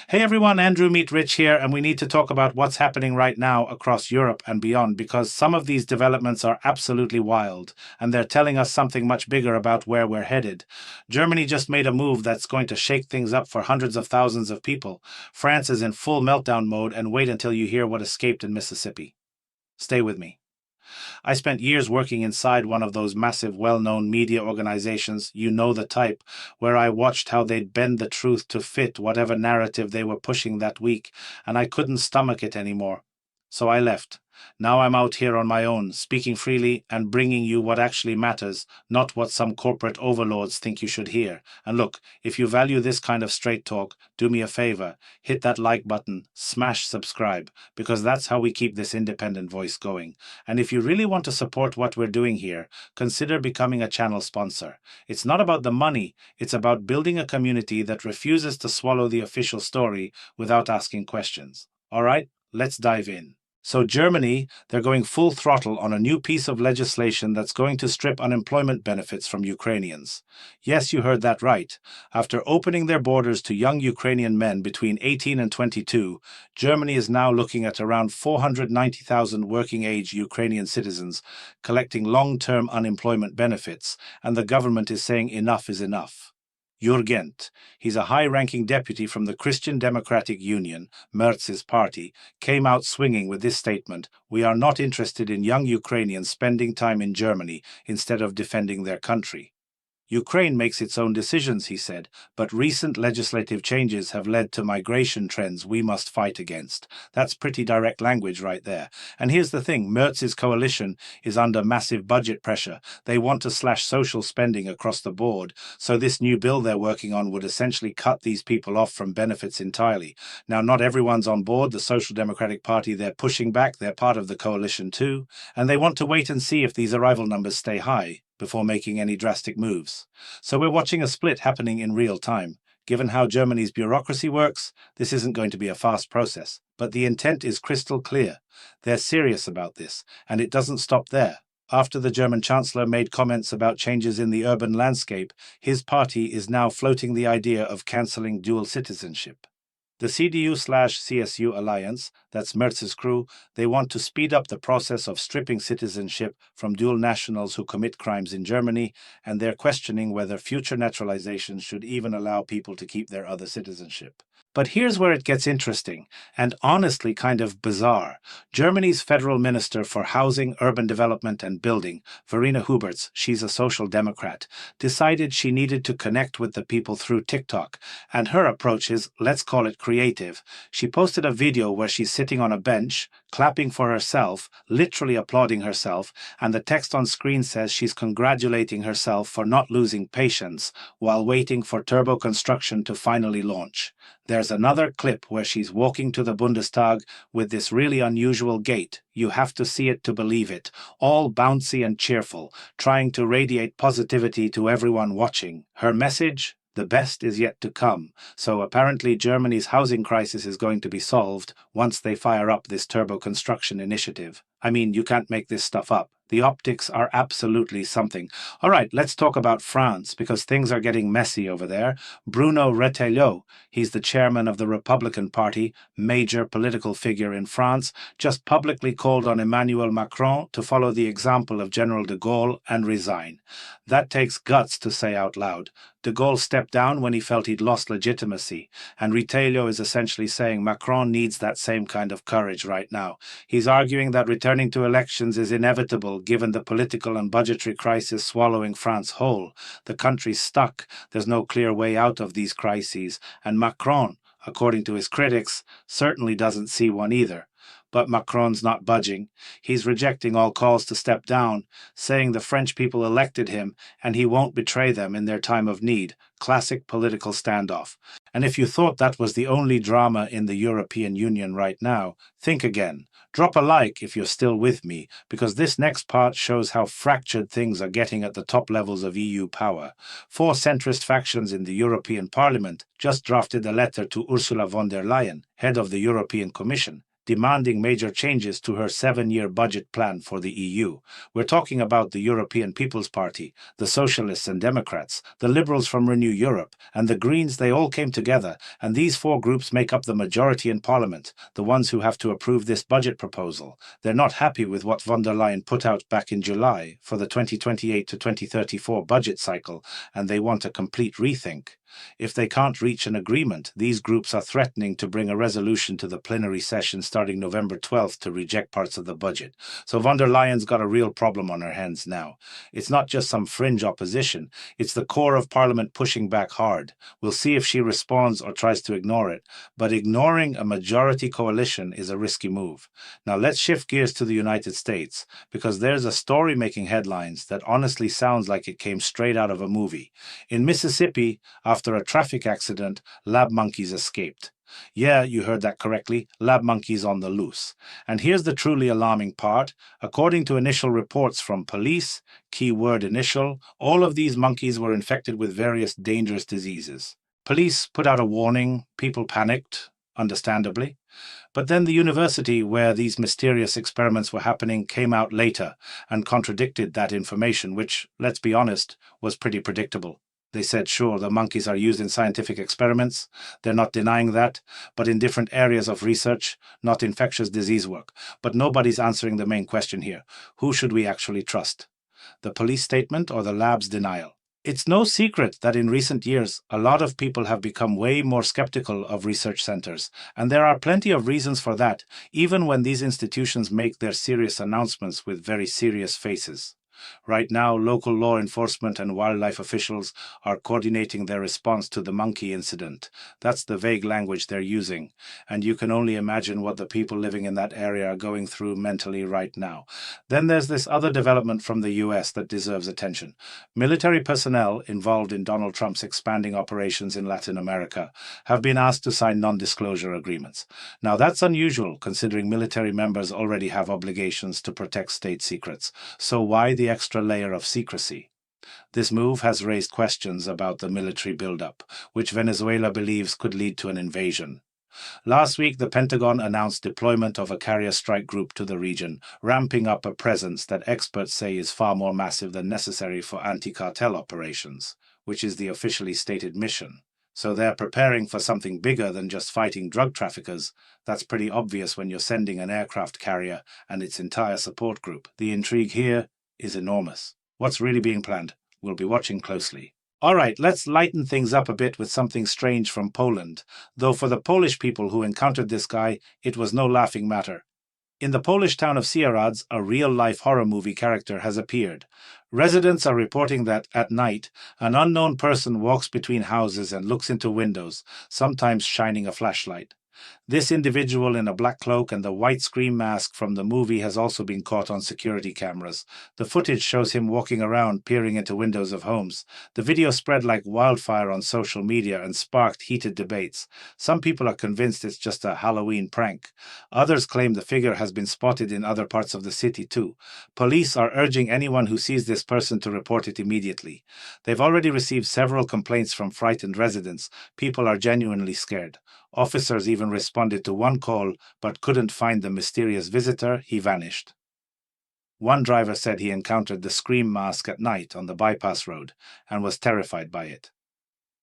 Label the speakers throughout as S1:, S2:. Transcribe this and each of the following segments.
S1: Hey everyone, Andrew Meet Rich here, and we need to talk about what's happening right now across Europe and beyond because some of these developments are absolutely wild, and they're telling us something much bigger about where we're headed. Germany just made a move that's going to shake things up for hundreds of thousands of people. France is in full meltdown mode, and wait until you hear what escaped in Mississippi. Stay with me. I spent years working inside one of those massive, well-known media organizations, you know the type, where I watched how they'd bend the truth to fit whatever narrative they were pushing that week, and I couldn't stomach it anymore. So I left. Now I'm out here on my own, speaking freely and bringing you what actually matters, not what some corporate overlords think you should hear. And look, if you value this kind of straight talk, do me a favor, hit that like button, smash subscribe, because that's how we keep this independent voice going. And if you really want to support what we're doing here, consider becoming a channel sponsor. It's not about the money, it's about building a community that refuses to swallow the official story without asking questions. All right, let's dive in. So Germany, they're going full throttle on a new piece of legislation that's going to strip unemployment benefits from Ukrainians. Yes, you heard that right. After opening their borders to young Ukrainian men between 18 and 22, Germany is now looking at around 490,000 working-age Ukrainian citizens collecting long-term unemployment benefits, and the government is saying enough is enough. Jürgen, he's a high-ranking deputy from the Christian Democratic Union, Merz's party, came out swinging with this statement: "We are not interested in young Ukrainians spending time in Germany instead of defending their country." Ukraine makes its own decisions, he said, but recent legislative changes have led to migration trends we must fight against. That's pretty direct language right there. And here's the thing, Merz's coalition is under massive budget pressure. They want to slash social spending across the board, so this new bill they're working on would essentially cut these people off from benefits entirely. Now, not everyone's on board. The Social Democratic Party, they're pushing back. They're part of the coalition too, and they want to wait and see if these arrival numbers stay high before making any drastic moves. So we're watching a split happening in real time. Given how Germany's bureaucracy works, this isn't going to be a fast process. But the intent is crystal clear. They're serious about this, and it doesn't stop there. After the German Chancellor made comments about changes in the urban landscape, his party is now floating the idea of cancelling dual citizenship. The CDU/CSU alliance, that's Merz's crew, they want to speed up the process of stripping citizenship from dual nationals who commit crimes in Germany, and they're questioning whether future naturalizations should even allow people to keep their other citizenship. But here's where it gets interesting, and honestly kind of bizarre. Germany's Federal Minister for Housing, Urban Development and Building, Verena Huberts, she's a social democrat, decided she needed to connect with the people through TikTok, and her approach is, let's call it creative. She posted a video where she's sitting on a bench, clapping for herself, literally applauding herself, and the text on screen says she's congratulating herself for not losing patience while waiting for turbo construction to finally launch. There's another clip where she's walking to the Bundestag with this really unusual gait. You have to see it to believe it. All bouncy and cheerful, trying to radiate positivity to everyone watching. Her message? The best is yet to come. So apparently Germany's housing crisis is going to be solved once they fire up this turbo construction initiative. I mean, you can't make this stuff up. The optics are absolutely something. All right, let's talk about France, because things are getting messy over there. Bruno Retailleau, he's the chairman of the Republican Party, major political figure in France, just publicly called on Emmanuel Macron to follow the example of General de Gaulle and resign. That takes guts to say out loud. De Gaulle stepped down when he felt he'd lost legitimacy, and Retailleau is essentially saying Macron needs that same kind of courage right now. He's arguing that returning to elections is inevitable given the political and budgetary crisis swallowing France whole. The country's stuck, there's no clear way out of these crises, and Macron, according to his critics, certainly doesn't see one either. But Macron's not budging. He's rejecting all calls to step down, saying the French people elected him and he won't betray them in their time of need. Classic political standoff. And if you thought that was the only drama in the European Union right now, think again. Drop a like if you're still with me, because this next part shows how fractured things are getting at the top levels of EU power. 4 centrist factions in the European Parliament just drafted a letter to Ursula von der Leyen, head of the European Commission, demanding major changes to her 7-year budget plan for the EU. We're talking about the European People's Party, the Socialists and Democrats, the Liberals from Renew Europe, and the Greens. They all came together, and these four groups make up the majority in Parliament, the ones who have to approve this budget proposal. They're not happy with what von der Leyen put out back in July for the 2028 to 2034 budget cycle, and they want a complete rethink. If they can't reach an agreement, these groups are threatening to bring a resolution to the plenary session starting November 12th to reject parts of the budget. So von der Leyen's got a real problem on her hands now. It's not just some fringe opposition, it's the core of Parliament pushing back hard. We'll see if she responds or tries to ignore it, but ignoring a majority coalition is a risky move. Now let's shift gears to the United States, because there's a story making headlines that honestly sounds like it came straight out of a movie. In Mississippi, after a traffic accident, lab monkeys escaped. Yeah, you heard that correctly, lab monkeys on the loose. And here's the truly alarming part. According to initial reports from police, keyword initial, all of these monkeys were infected with various dangerous diseases. Police put out a warning, people panicked, understandably. But then the university where these mysterious experiments were happening came out later and contradicted that information, which, let's be honest, was pretty predictable. They said, sure, the monkeys are used in scientific experiments. They're not denying that, but in different areas of research, not infectious disease work. But nobody's answering the main question here. Who should we actually trust? The police statement or the lab's denial? It's no secret that in recent years, a lot of people have become way more skeptical of research centers, and there are plenty of reasons for that, even when these institutions make their serious announcements with very serious faces. Right now, local law enforcement and wildlife officials are coordinating their response to the monkey incident. That's the vague language they're using, and you can only imagine what the people living in that area are going through mentally right now. Then there's this other development from the US that deserves attention. Military personnel involved in Donald Trump's expanding operations in Latin America have been asked to sign non-disclosure agreements. Now that's unusual, considering military members already have obligations to protect state secrets. So why the extra layer of secrecy? This move has raised questions about the military buildup, which Venezuela believes could lead to an invasion. Last week, the Pentagon announced deployment of a carrier strike group to the region, ramping up a presence that experts say is far more massive than necessary for anti-cartel operations, which is the officially stated mission. So they're preparing for something bigger than just fighting drug traffickers. That's pretty obvious when you're sending an aircraft carrier and its entire support group. The intrigue here is enormous. What's really being planned? We'll be watching closely. All right, let's lighten things up a bit with something strange from Poland, though for the Polish people who encountered this guy, it was no laughing matter. In the Polish town of Sieradz, a real-life horror movie character has appeared. Residents are reporting that, at night, an unknown person walks between houses and looks into windows, sometimes shining a flashlight. This individual in a black cloak and the white scream mask from the movie has also been caught on security cameras. The footage shows him walking around, peering into windows of homes. The video spread like wildfire on social media and sparked heated debates. Some people are convinced it's just a Halloween prank. Others claim the figure has been spotted in other parts of the city too. Police are urging anyone who sees this person to report it immediately. They've already received several complaints from frightened residents. People are genuinely scared. Officers even responded to one call, but couldn't find the mysterious visitor. He vanished. One driver said he encountered the scream mask at night on the bypass road and was terrified by it.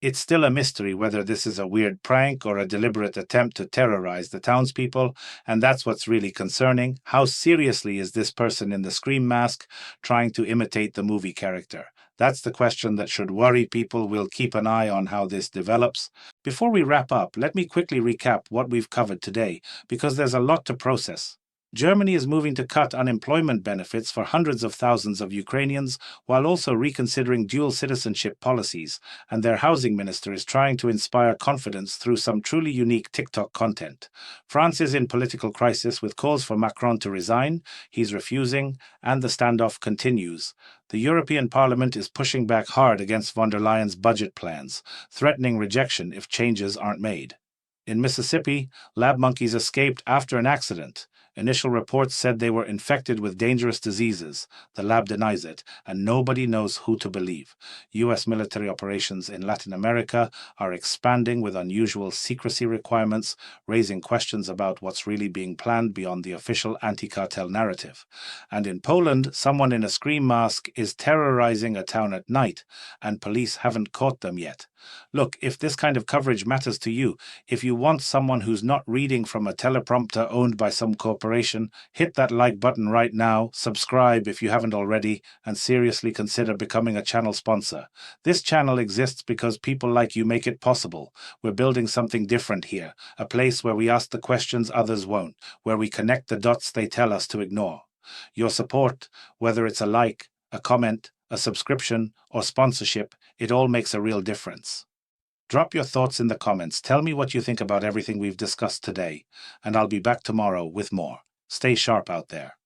S1: It's still a mystery whether this is a weird prank or a deliberate attempt to terrorize the townspeople, and that's what's really concerning. How seriously is this person in the scream mask trying to imitate the movie character? That's the question that should worry people. We'll keep an eye on how this develops. Before we wrap up, let me quickly recap what we've covered today, because there's a lot to process. Germany is moving to cut unemployment benefits for hundreds of thousands of Ukrainians while also reconsidering dual citizenship policies, and their housing minister is trying to inspire confidence through some truly unique TikTok content. France is in political crisis with calls for Macron to resign. He's refusing, and the standoff continues. The European Parliament is pushing back hard against von der Leyen's budget plans, threatening rejection if changes aren't made. In Mississippi, lab monkeys escaped after an accident. Initial reports said they were infected with dangerous diseases. The lab denies it, and nobody knows who to believe. U.S. military operations in Latin America are expanding with unusual secrecy requirements, raising questions about what's really being planned beyond the official anti-cartel narrative. And in Poland, someone in a scream mask is terrorizing a town at night, and police haven't caught them yet. Look, if this kind of coverage matters to you, if you want someone who's not reading from a teleprompter owned by some corporation, hit that like button right now, subscribe if you haven't already, and seriously consider becoming a channel sponsor. This channel exists because people like you make it possible. We're building something different here, a place where we ask the questions others won't, where we connect the dots they tell us to ignore. Your support, whether it's a like, a comment, a subscription, or sponsorship, it all makes a real difference. Drop your thoughts in the comments. Tell me what you think about everything we've discussed today, and I'll be back tomorrow with more. Stay sharp out there.